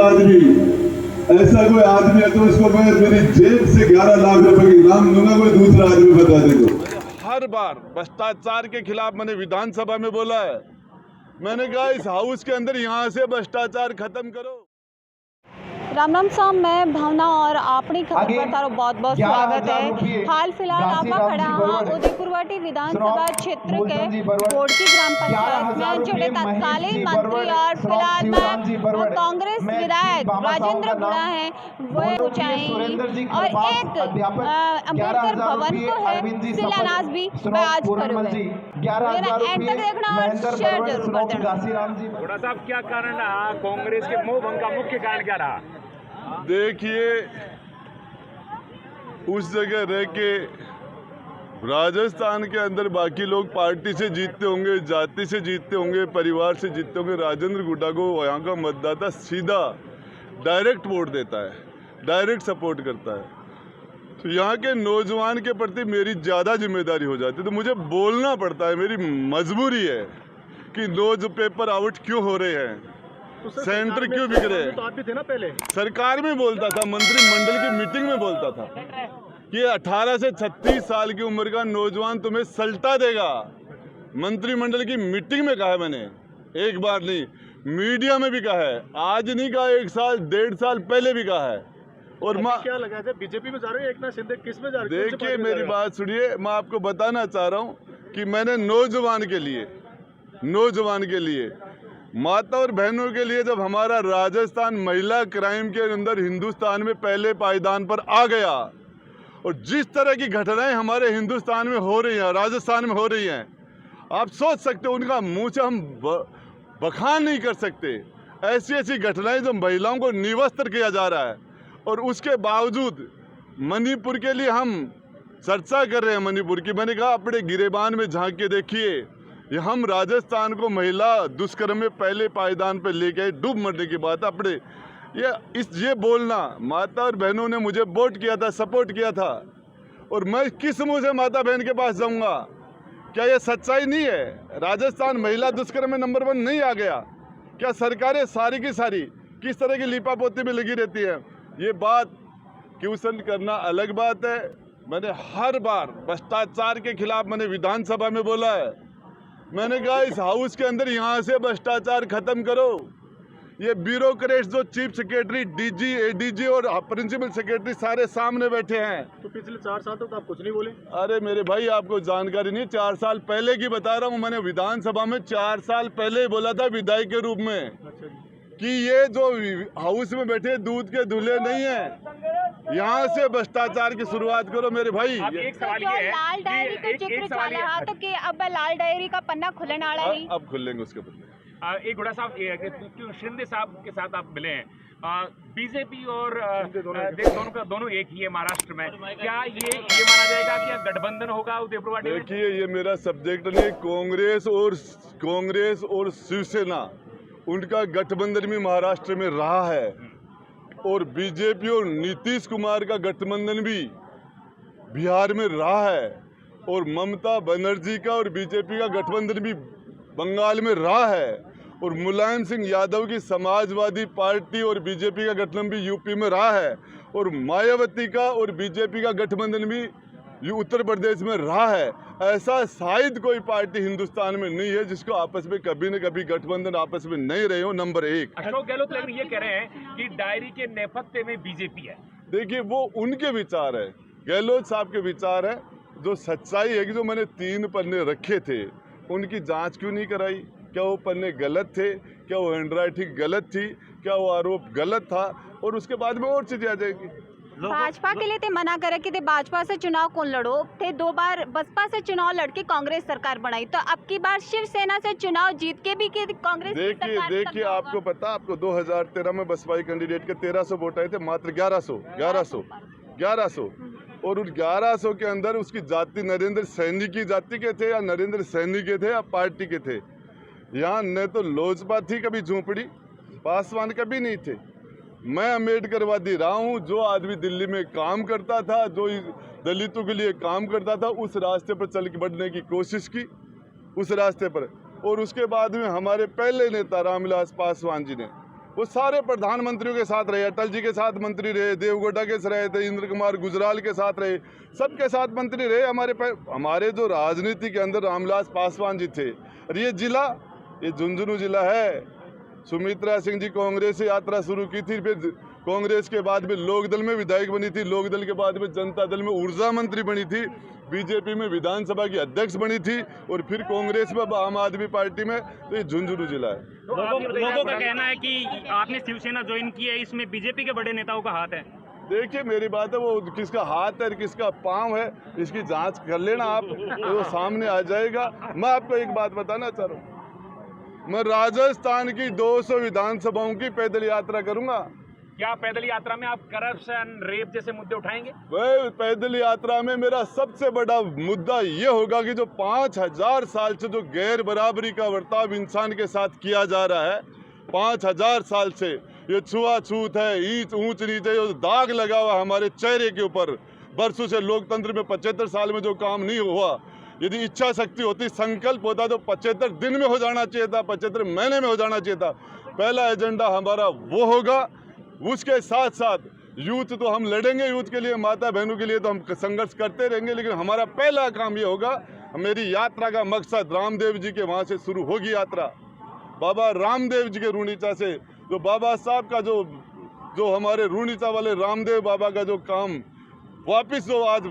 आदमी, ऐसा कोई आदमी है तो उसको मैं मेरी जेब से 11 लाख रुपए की इनाम दूंगा, कोई दूसरा आदमी बता दे तो। हर बार भ्रष्टाचार के खिलाफ मैंने विधानसभा में बोला है। मैंने कहा इस हाउस के अंदर यहाँ से भ्रष्टाचार खत्म करो। राम राम साहब, मैं भावना और अपनी खबर पर तारो बहुत बहुत स्वागत है। हाल फिलहाल आपका खड़ा हाँ उदयपुरवाटी विधानसभा क्षेत्र के बोर्डकी ग्राम पंचायत में जोड़े तत्कालीन मंत्री और फिलहाल में कांग्रेस विधायक राजेंद्र गुड़ा है वो पहुंचाएंगी और एक अम्बेडकर भवन को है शिलान्यास भी मैं आज करूँगी। एंड तक देखना और शेयर जरूर कर देना। गुड़ा साहब, क्या कारण रहा कांग्रेस के मोह भंग का मुख्य कारण क्या रहा? देखिए, उस जगह रह के राजस्थान के अंदर बाकी लोग पार्टी से जीतते होंगे, जाति से जीतते होंगे, परिवार से जीतते होंगे। राजेंद्र गुड्डा को यहाँ का मतदाता सीधा डायरेक्ट वोट देता है, डायरेक्ट सपोर्ट करता है। तो यहाँ के नौजवान के प्रति मेरी ज़्यादा जिम्मेदारी हो जाती है, तो मुझे बोलना पड़ता है। मेरी मजबूरी है कि नोज पेपर आउट क्यों हो रहे हैं, तो सेंटर क्यों बिक रहे हैं। तो आप भी थे ना पहले, सरकार में बोलता था, मंत्रिमंडल की मीटिंग में बोलता था कि 18 से 36 साल की उम्र का नौजवान तुम्हें सल्टा देगा। मंत्रिमंडल की मीटिंग में कहा है मैंने, एक बार नहीं, मीडिया में भी कहा है, आज नहीं कहा, 1 साल 1.5 साल पहले भी कहा है। और क्या लगा था बीजेपी में जा रहे हो, एकनाथ शिंदे किस में जा रहे हो? देखिए, मेरी बात सुनिए, मैं आपको बताना चाह रहा हूँ कि मैंने नौजवान के लिए माता और बहनों के लिए, जब हमारा राजस्थान महिला क्राइम के अंदर हिंदुस्तान में पहले पायदान पर आ गया और जिस तरह की घटनाएं हमारे हिंदुस्तान में हो रही हैं, राजस्थान में हो रही हैं, आप सोच सकते हो, उनका मुंह से हम बखान नहीं कर सकते। ऐसी ऐसी घटनाएं जो महिलाओं को निवस्त्र किया जा रहा है, और उसके बावजूद मणिपुर के लिए हम चर्चा कर रहे हैं। मणिपुर की, मैंने कहा अपने गिरेबान में झांक के देखिए, ये हम राजस्थान को महिला दुष्कर्म में पहले पायदान पर लेके आए, डूब मरने की बात अपने ये बोलना। माता और बहनों ने मुझे वोट किया था, सपोर्ट किया था, और मैं किस मुंह से माता बहन के पास जाऊंगा? क्या ये सच्चाई नहीं है? राजस्थान महिला दुष्कर्म में नंबर 1 नहीं आ गया क्या? सरकारें सारी की सारी किस तरह की लीपापोती में लगी रहती है? ये बात क्वेश्चन करना अलग बात है। मैंने हर बार भ्रष्टाचार के खिलाफ मैंने विधानसभा में बोला है। मैंने कहा इस हाउस के अंदर यहाँ से भ्रष्टाचार खत्म करो। ये ब्यूरोक्रेट्स जो चीफ सेक्रेटरी, डीजी, एडीजी और प्रिंसिपल सेक्रेटरी सारे सामने बैठे हैं। तो पिछले 4 साल तक तो आप कुछ नहीं बोले। अरे मेरे भाई, आपको जानकारी नहीं, 4 साल पहले की बता रहा हूँ। मैंने विधानसभा में 4 साल पहले ही बोला था विधायक के रूप में कि ये जो हाउस में बैठे दूध के दूल्हे नहीं है, यहाँ से भ्रष्टाचार की शुरुआत करो मेरे भाई। एक सवाल ये है, लाल डायरी का जिक्र चल रहा तो कि अब लाल डायरी का पन्ना खुलने वाला है। अब खुलेंगे उसके बदले। एक गुड़ा साहब, शिंदे साहब के साथ आप मिले हैं, बीजेपी और दोनों एक ही है महाराष्ट्र में, क्या ये माना जाएगा कि गठबंधन होगा उदयपुरवाटी में? देखिए, ये मेरा सब्जेक्ट नहीं। कांग्रेस और शिवसेना, उनका गठबंधन भी महाराष्ट्र में रहा है, और बीजेपी और नीतीश कुमार का गठबंधन भी बिहार में रहा है, और ममता बनर्जी का और बीजेपी का गठबंधन भी बंगाल में रहा है, और मुलायम सिंह यादव की समाजवादी पार्टी और बीजेपी का गठबंधन भी यूपी में रहा है, और मायावती का और बीजेपी का गठबंधन भी उत्तर प्रदेश में रहा है। ऐसा शायद कोई पार्टी हिंदुस्तान में नहीं है जिसको आपस में कभी न कभी गठबंधन आपस में नहीं रहे हो। नंबर 1, अशोक गहलोत ये कह रहे हैं कि डायरी के नेपथ्य में बीजेपी है। देखिए, वो उनके विचार है, गहलोत साहब के विचार है। जो सच्चाई है कि जो मैंने 3 पन्ने रखे थे, उनकी जांच क्यों नहीं कराई? क्या वो पन्ने गलत थे? क्या वो हैंडराइटिंग गलत थी? क्या वो आरोप गलत था? और उसके बाद में और चीजें आ जाएगी। भाजपा के लिए थे मना करे कि भाजपा से चुनाव कौन लड़ो थे, 2 बार बसपा से चुनाव लड़के कांग्रेस सरकार बनाई, तो अब की बार शिवसेना से चुनाव जीत के भी कांग्रेस देखिए आपको पता, आपको 2013 में बसपा कैंडिडेट के 1300 वोट आए थे, मात्र 1100 और उन 1100 के अंदर उसकी जाति नरेंद्र सैनी की जाति के थे या नरेंद्र सैनी के थे या पार्टी के थे। यहाँ न तो लोजपा थी कभी झोंपड़ी, पासवान कभी नहीं थे। मैं अम्बेडकरवादी रहा हूँ। जो आदमी दिल्ली में काम करता था, जो दलितों के लिए काम करता था, उस रास्ते पर चल के बढ़ने की कोशिश की, उस रास्ते पर। और उसके बाद में हमारे पहले नेता रामविलास पासवान जी ने वो सारे प्रधानमंत्रियों के साथ रहे, अटल जी के साथ मंत्री रहे, देवगौड़ा के साथ रहे थे, इंद्र कुमार गुजराल के साथ रहे, सबके साथ मंत्री रहे। हमारे जो राजनीति के अंदर रामविलास पासवान जी थे। और ये जिला, ये झुंझुनू जिला है। सुमित्रा सिंह जी कांग्रेस से यात्रा शुरू की थी, फिर कांग्रेस के बाद में लोकदल में विधायक बनी थी, लोकदल के बाद में जनता दल में ऊर्जा मंत्री बनी थी, बीजेपी में विधानसभा की अध्यक्ष बनी थी, और फिर कांग्रेस में आम आदमी पार्टी में। तो ये झुंझुनू जिला है। लोगों का कहना है कि आपने शिवसेना ज्वाइन की है, इसमें बीजेपी के बड़े नेताओं का हाथ है। देखिए मेरी बात है, वो किसका हाथ है किसका पांव है, इसकी जांच कर लेना आप, तो वो सामने आ जाएगा। मैं आपको एक बात बताना चाह रहा हूँ, मैं राजस्थान की 200 विधानसभाओं की पैदल यात्रा करूंगा। क्या पैदल यात्रा में आप करप्शन, रेप जैसे मुद्दे उठाएंगे? वह पैदल यात्रा में मेरा सबसे बड़ा मुद्दा ये होगा कि जो 5000 साल से जो गैर बराबरी का बर्ताव इंसान के साथ किया जा रहा है, 5000 साल से ये छुआछूत है, ऊंच नीचे, जो दाग लगा हुआ हमारे चेहरे के ऊपर बरसों से, लोकतंत्र में 75 साल में जो काम नहीं हुआ, यदि इच्छा शक्ति होती, संकल्प होता तो 75 दिन में हो जाना चाहिए था, 75 महीने में हो जाना चाहिए था। पहला एजेंडा हमारा वो होगा। उसके साथ साथ यूथ तो हम लड़ेंगे, यूथ के लिए, माता बहनों के लिए तो हम संघर्ष करते रहेंगे, लेकिन हमारा पहला काम ये होगा, मेरी यात्रा का मकसद रामदेव जी के वहाँ से शुरू होगी यात्रा, बाबा रामदेव जी के रूणीचा से, जो बाबा साहब का जो हमारे रूणीचा वाले रामदेव बाबा का जो काम वापिस जो आज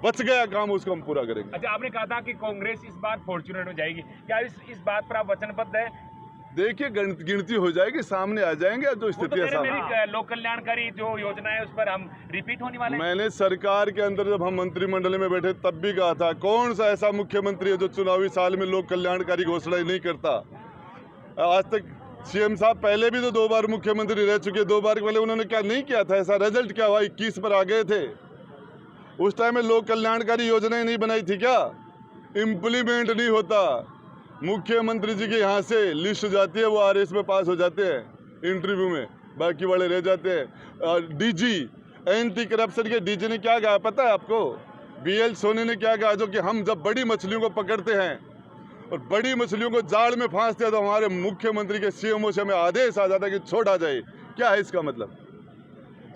बच गया काम, उसको हम पूरा करेंगे। अच्छा, आपने कहा था कि कांग्रेस इस बार फॉर्च्यूनर में जाएगी, क्या इस बात पर आप वचनबद्ध है? देखिए गिनती हो जाएगी, सामने आ जाएंगे जो स्थिति है। मेरी लोक कल्याणकारी जो योजना है उस पर हम रिपीट होने वाले हैं। मैंने सरकार के अंदर जब हम मंत्रिमंडल में बैठे तब भी कहा था, कौन सा ऐसा मुख्यमंत्री है जो चुनावी साल में लोक कल्याणकारी घोषणा नहीं करता। आज तक सीएम साहब पहले भी तो 2 बार मुख्यमंत्री रह चुके, 2 बार पहले उन्होंने क्या नहीं किया था? ऐसा रिजल्ट क्या हुआ? 21 पर आ गए थे। उस टाइम में लोक कल्याणकारी योजनाएं नहीं बनाई थी क्या? इम्प्लीमेंट नहीं होता। मुख्यमंत्री जी के यहाँ से लिस्ट जाती है, वो आरएस में पास हो जाते हैं इंटरव्यू में, बाकी वाले रह जाते हैं। डीजी, एंटी करप्शन के डीजी ने क्या कहा पता है आपको? बीएल सोनी ने क्या कहा, जो कि हम जब बड़ी मछलियों को पकड़ते हैं और बड़ी मछलियों को जाल में फांसते हैं, तो हमारे मुख्यमंत्री के सीएमओ से हमें आदेश आ जाता है कि छोड़ा जाए। क्या है इसका मतलब?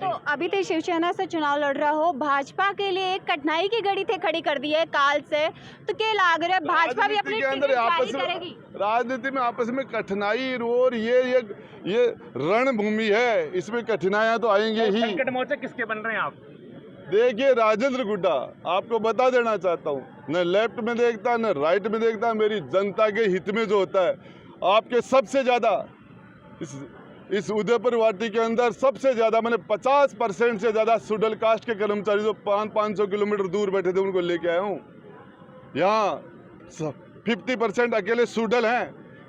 तो अभी तो शिवसेना से चुनाव लड़ रहा हो, भाजपा के लिए एक कठिनाई की घड़ी थे खड़ी कर दी है काल से, तो क्या लाग रहा है भाजपा भी अपनी टिकट जारी करेगी? राजनीति में आपस में कठिनाई और ये रणभूमि है, इसमें कठिनाइयां तो आएंगे ही। संकट मोर्चा किसके बन रहे हैं आप? देखिए राजेंद्र गुड्डा, आपको बता देना चाहता हूँ, न लेफ्ट में देखता न राइट में देखता, मेरी जनता के हित में जो होता है। आपके सबसे ज्यादा इस उदयपुर वाटी के अंदर सबसे ज्यादा मैंने 50% से ज्यादा शेड्यूल कास्ट के कर्मचारी जो 500 किलोमीटर दूर बैठे थे उनको लेके आया हूँ। यहाँ 50% अकेले शेड्यूल हैं,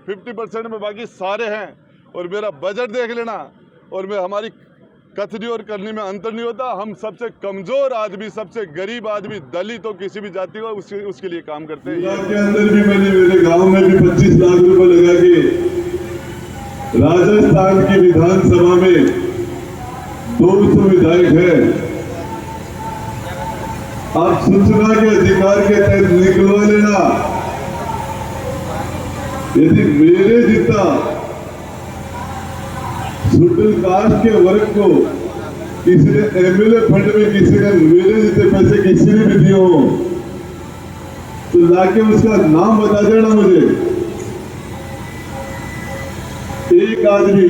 50% में बाकी सारे हैं। और मेरा बजट देख लेना, और मैं हमारी कथनी और करनी में अंतर नहीं होता। हम सबसे कमजोर आदमी, सबसे गरीब आदमी, दलित हो किसी भी जाति हो, उसके लिए काम करते हैं। के अंदर भी मैंने मेरे गांव में भी 25 लाख रुपए लगा के राजस्थान की विधानसभा में 200 विधायक है। आप सूचना के अधिकार के तहत निकलवा लेना। यदि मेरे जितना शेड्यूल कास्ट के वर्ग को किसी ने एमएलए फंड में, किसी ने मेरे जितने पैसे किसी ने भी दिए हो, तो लाके उसका नाम बता देना मुझे। एक आदमी,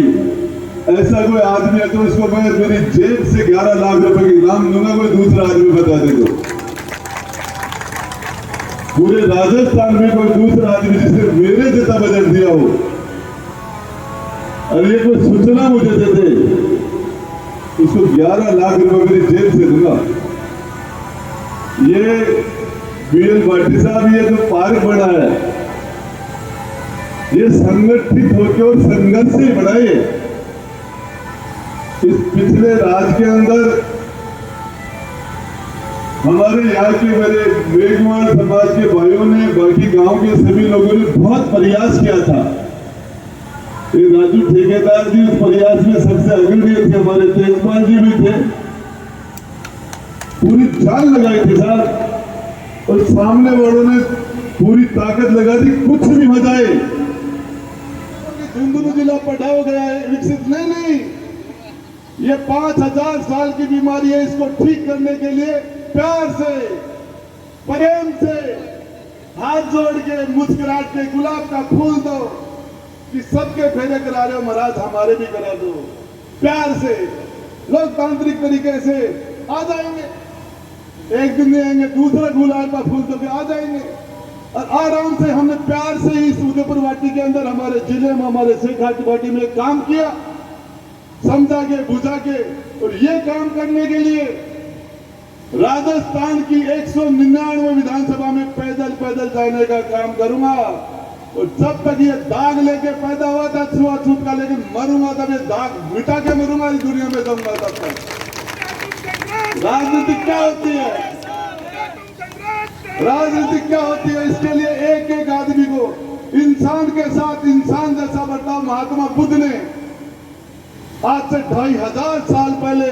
ऐसा कोई आदमी है तो उसको मैं मेरी जेब से 11 लाख रुपए की इनाम दूंगा, कोई दूसरा आदमी बता दे तो। पूरे राजस्थान में कोई दूसरा आदमी जिसने मेरे जितना बजट दिया हो और ये कोई सूचना मुझे दे दे, उसको 11 लाख रुपए मेरी जेब से दूंगा। ये बीएल भाटी साहब, ये जो पार्क बना है, ये संगठित होकर और संघर्ष से बढ़ाए। इस पिछले राज के अंदर हमारे यहाँ के मेरे मेघवाल समाज के भाइयों ने, बाकी गांव के सभी लोगों ने बहुत प्रयास किया था। ये राजू ठेकेदार जी उस प्रयास में सबसे अग्रणी थे, हमारे तेजपाल जी भी थे, पूरी जान लगाई थी साहब, और सामने वालों ने पूरी ताकत लगा दी, कुछ भी हो जाए। जिला पढ़ा हो गया है, विकसित नहीं, ये 5000 साल की बीमारी है। इसको ठीक करने के लिए प्यार से, प्रेम से, हाथ जोड़ के, मुस्कुराहट के, गुलाब का फूल दो कि सबके फेरे करा रहे हो महाराज, हमारे भी करा दो। प्यार से, लोकतांत्रिक तरीके से आ जाएंगे। एक दिन नहीं आएंगे, दूसरा गुलाब का फूल दोगे, आ जाएंगे। और आराम से हमने प्यार से इस उदयपुर वाटी के अंदर, हमारे जिले में, हमारे शेखावाटी वाटी में काम किया, समझा के, बुझा के। और ये काम करने के लिए राजस्थान की 199 विधानसभा में पैदल पैदल जाने का काम करूंगा। और जब तक ये दाग लेके पैदा हुआ था छुआछूत का, लेकिन मरूंगा तब ये दाग मिटा के मरूंगा, इस दुनिया में जाऊंगा तब तक। राजनीति क्या होती है? राजनीति क्या होती है? इसके लिए एक एक आदमी को इंसान के साथ इंसान जैसा बर्ताव महात्मा बुद्ध ने आज से 2500 साल पहले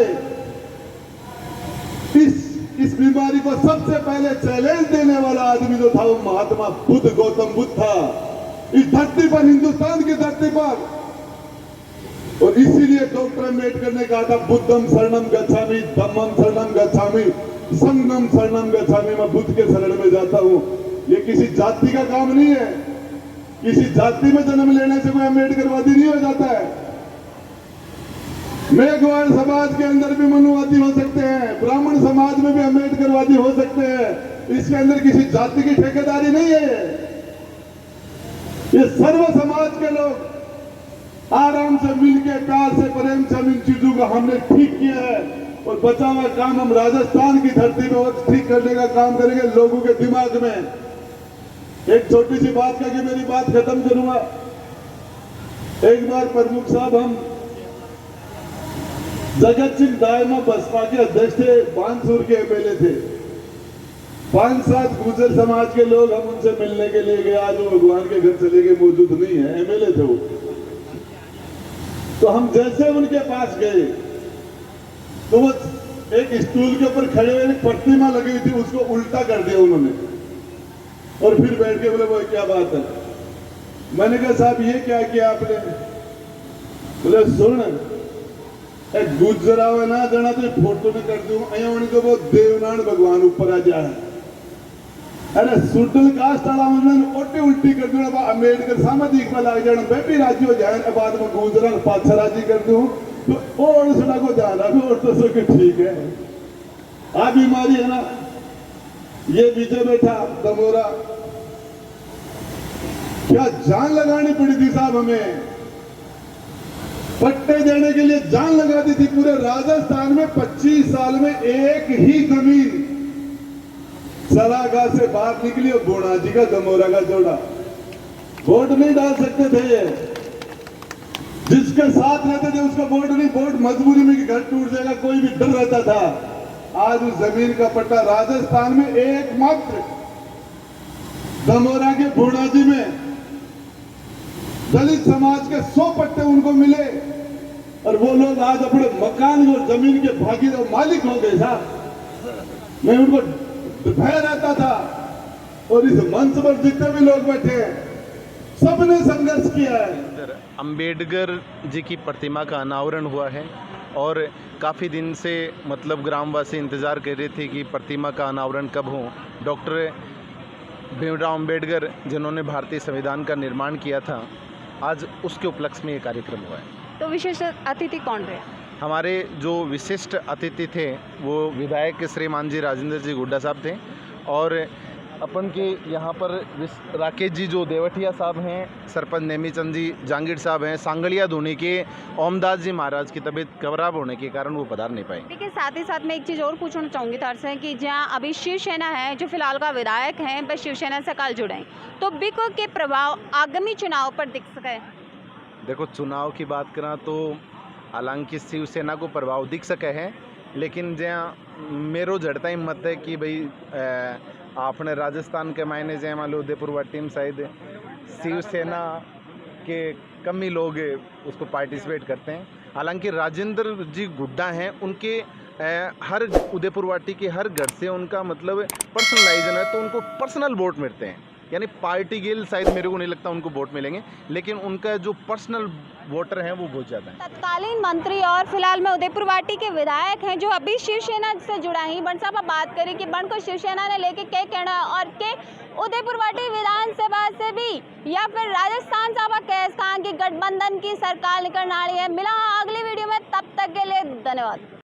इस बीमारी को सबसे पहले चैलेंज देने वाला आदमी जो था, वो महात्मा बुद्ध, गौतम बुद्ध था, इस धरती पर, हिंदुस्तान की धरती पर। और इसीलिए डॉक्टर अम्बेडकर ने कहा था, बुद्धम शरणम गच्छामि, धम्मम शरणम गच्छामि, संघम शरणम गच्छामि। मैं बुद्ध के शरण में जाता हूं। ये किसी जाति का काम नहीं है। किसी जाति में जन्म लेने से कोई अम्बेडकरवादी नहीं हो जाता है। मेघवाल समाज के अंदर भी मनुवादी हो सकते हैं, ब्राह्मण समाज में भी अम्बेडकरवादी हो सकते हैं। इसके अंदर किसी जाति की ठेकेदारी नहीं है। ये सर्व समाज के लोग आराम से मिलकर, प्यार से, प्रेम से इन चीजों को हमने ठीक किया है। और बचा हुआ काम हम राजस्थान की धरती पर ठीक करने का काम करेंगे, लोगों के दिमाग में। एक छोटी सी बात कह के मेरी बात खत्म करूंगा। एक बार प्रमुख साहब, हम जगत सिंह दायमा बसपा के अध्यक्ष थे, बानसूर के एमएलए थे। 5-7 गुर्जर समाज के लोग, हम उनसे मिलने के लिए गए। आज वो भगवान के घर चले गए, मौजूद नहीं है, एमएलए थे वो। तो हम जैसे उनके पास गए तो वो एक स्टूल के ऊपर खड़े हुए, एक प्रतिमा लगी हुई थी, उसको उल्टा कर दिया उन्होंने। और फिर बैठ के बोले, वो क्या बात है? मैंने कहा साहब ये क्या किया आपने? बोले सुन, एक गुजरा हुआ ना जाना तो फोटो भी कर दूं, अया होनी तो वो देवनारायण भगवान ऊपर आ जाए। अरे सुटल कास्ट वाला उन्होंने ओटे उल्टी कर दूं, अम्बेडकर सामाजिक में लग जाना, मैं भी राजी हो जाए। बाद में गुजरा पाछा राजी कर दूं तो और सुना को जाना भी, और तो सो के ठीक है। आ बीमारी है ना, ये विजय बैठा दमोरा, क्या जान लगानी पड़ी थी साहब हमें। पट्टे देने के लिए जान लगा दी थी। पूरे राजस्थान में 25 साल में एक ही जमीन सरागाह से बाहर निकली, और बोनाजी का दमोरा का जोड़ा। वोट नहीं डाल सकते थे ये, जिसके साथ रहते थे उसका वोट नहीं, वोट मजबूरी में कि घर टूट जाएगा, कोई भी डर रहता था। आज उस जमीन का पट्टा राजस्थान में एकमात्र दमोरा के बोनाजी में दलित समाज के 100 पट्टे उनको मिले। और वो लोग आज अपने मकान और जमीन के भागीदार मालिक हो गए साहब। मैं उनको भय रहता था। और इस मंच पर जितने भी लोग बैठे हैं, सबने संघर्ष किया है। अंबेडकर जी की प्रतिमा का अनावरण हुआ है और काफ़ी दिन से मतलब ग्रामवासी इंतज़ार कर रहे थे कि प्रतिमा का अनावरण कब हो। डॉक्टर भीमराव अंबेडकर जिन्होंने भारतीय संविधान का निर्माण किया था, आज उसके उपलक्ष्य में ये कार्यक्रम हुआ है। तो विशेष अतिथि कौन रहे? हमारे जो विशिष्ट अतिथि थे वो विधायक श्री मानजी राजेंद्र जी गुड्डा साहब थे। और अपन के यहाँ पर राकेश जी जो देवटिया साहब हैं, सरपंच नेमीचंद जी जहांगीर साहब हैं, सांगड़िया धोनी के ओमदास जी महाराज की तबीयत खराब होने के कारण वो पधार नहीं पाए। देखिए, साथ ही साथ मैं एक चीज़ और पूछना चाहूँगी तार से कि जहाँ अभी शिवसेना है, जो फिलहाल का विधायक हैं, वह शिवसेना से कल जुड़े, तो बिको के प्रभाव आगामी चुनाव पर दिख सके? देखो, चुनाव की बात करा तो हालांकि शिवसेना को प्रभाव दिख सके है, लेकिन जहाँ मेरो जड़ता ही मत है कि भाई आपने राजस्थान के मायने जय मान लो उदयपुर व टीम शायद शिवसेना के कम ही लोग उसको पार्टिसिपेट करते हैं। हालांकि राजेंद्र जी गुड्डा हैं, उनके हर उदयपुर वाटी के हर घर से उनका मतलब पर्सनलाइजन है, तो उनको पर्सनल वोट मिलते हैं। यानी पार्टी गिल शायद मेरे को नहीं लगता उनको वोट मिलेंगे, लेकिन उनका जो पर्सनल वोटर हैं वो बहुत ज़्यादा है। तत्कालीन मंत्री और फिलहाल में उदयपुर वाटी के विधायक हैं जो अभी शिवसेना से जुड़ा ही। बंड साहब बात करें कि बंड को शिवसेना ने लेके क्या कहना है और के उदयपुर वाटी विधानसभा से भी या फिर राजस्थान सभा कैस कहा कि गठबंधन की सरकार निकलने वाली है। मिला अगली वीडियो में, तब तक के लिए धन्यवाद।